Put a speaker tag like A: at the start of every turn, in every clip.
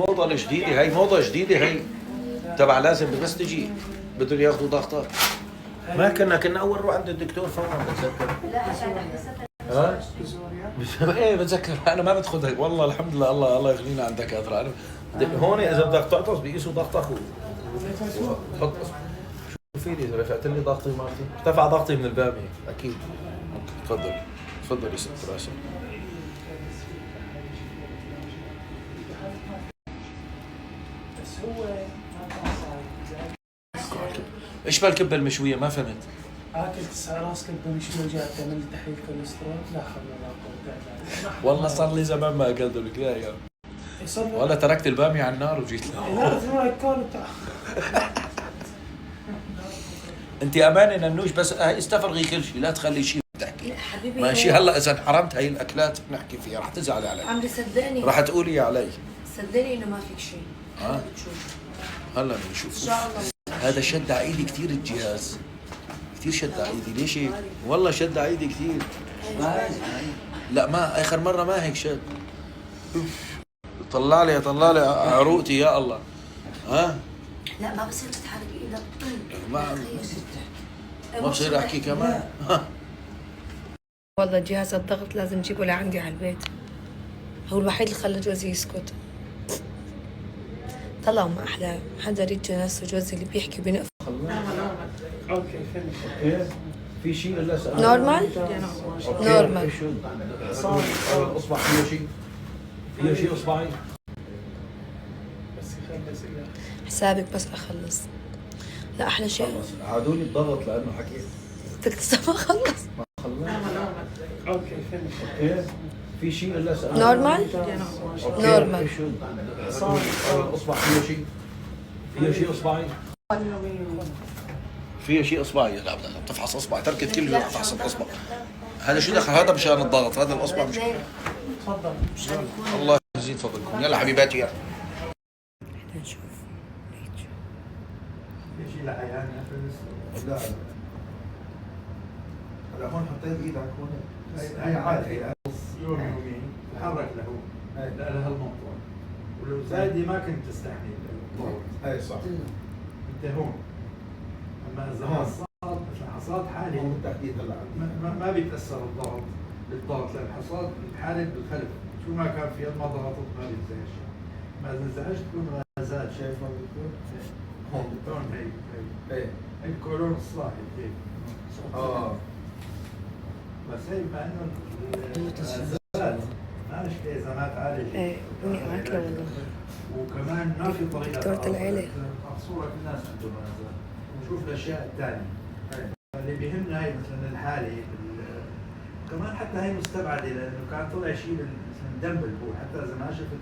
A: موضة الجديدة هي، موضة جديدة هي تبع لازم بس تجي بدهم ياخذوا ضغطات. ما كنا اول نروح عند الدكتور فورا بتذكر. ها؟ ايه بتذكر انا ما بدخل والله الحمد لله، الله يغنينا عن دكاتره. انا هون اذا بدك تعطس بيقيسوا ضغطك وحط. شو فيني اذا رفعت لي ضغطي مرتي؟ ارتفع ضغطي من الباميه اكيد. تفضل تفضل يا ست راسل.
B: بس هو
A: ايش بالكبه المشويه ما فهمت؟
B: اكلت راس كبه مشويه وجات تعمل لي تحليل كوليسترول، لا حول ولا قوه الا بالله.
A: والله صار لي زمان ما اكلت لك لا يا ولا تركت الباميه على النار وجيت له.
B: لا تروح كل
A: انت امانه ننوش بس استفرغي كل شيء، لا تخلي شيء تحكي.
C: لا حبيبي
A: ماشي هلا اذا انحرمت هي الاكلات نحكي فيها رح تزعلي علي.
C: عمري صدقني،
A: رح تقولي علي.
C: صدقني انه ما فيك شيء.
A: ها؟
C: بتشوف
A: هلا
C: ان
A: بنشوف.
C: شاء الله.
A: هذا شد على ايدي كثير الجهاز، كثير شد على ايدي. ليش هيك؟ والله شد على ايدي كثير. لا ما اخر مره ما هيك شد. طلع لي عروقتي يا الله. ها؟
C: لا ما بصير تتحرك ايدك.
A: ما بصير احكي كمان.
C: والله جهاز الضغط لازم تجيبه لعندي على البيت، هو الوحيد اللي خلى جوزي يسكت. طلع ما احلى حدا ريت جنازته جوزي اللي بيحكي بنقف.
B: اوكي فهمت.
A: في شيء الا سأل
C: نورمال؟ نورمال.
A: صار الاصبع فيه شيء اصبعي.
B: بس يخلص إياه.
C: حسابك بس اخلص. لا احلى شيء
A: عادوني الضغط لانه حكيت.
C: بدك تستنى اخلص.
B: اوكي فهمت.
A: في شيء الا سأل
C: نورمال؟ نورمال.
A: صار الاصبع فيه شيء اصبعي. فيه شيء اصبعي. لا بدك تفحص اصبع، تركت كل يوم تفحص الاصبع. هذا شو دخل؟ هذا مشان الضغط، هذا الاصبع مش.
B: تفضل.
A: الله يزيد فضلكم. يلا حبيباتي يلا
C: نشوف.
D: في شيء لعيان لا هلا هون حطيت ايدك هون. هي عادي هي يوم يومين تحرك له لها الموضوع، ولو زايدة ما كنت تستحمل الضغط. اي صح. انت هون، اما اذا حصاد مثل حصاد حالي هون بالتحديد هلا ما بيتاثر الضغط بالضغط، لان حصاد الحالب بالخلف شو ما كان في ما ضغطت ما بينزعج. ما اذا انزعجت تكون غازات. شايف ما بتكون؟ هون هون هي الكولون الصاحي هيك. بس هي بما انه الغازات ما مشكله اذا ما تعالج.
C: ايه اني اكله والله.
D: وكمان ما في طريقه.
C: دكتورة العيلة.
D: صورة الناس عندهم غازات. ونشوف الاشياء الثانيه. اللي بيهمنا هي مثلا الحاله كمان حتى هي مستبعده، لانه كان طلع شيء مثلا دم بالبول، حتى اذا ما شفت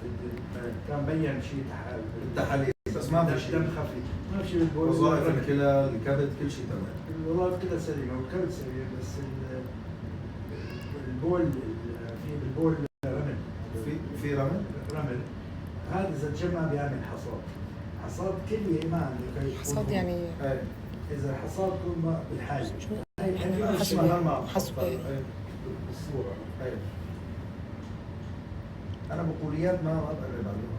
D: كان بين شيء
A: التحاليل بس ما في شيء.
D: دم خفيف ما في شيء بالبول.
A: وظائف الكلى الكبد كل شيء تمام.
D: الوظائف كلها سليمه والكبد سليم، بس البول في بالبول رمل.
A: في رمل؟
D: رمل هذا اذا تجمع بيعمل حصاد. حصاد كليه ما عندك.
C: حصاد يعني
D: ايه اذا الحصاد يكون بالحاجه.
C: حسب
D: بالصوره. انا بقوليات ما بقرب عليهم.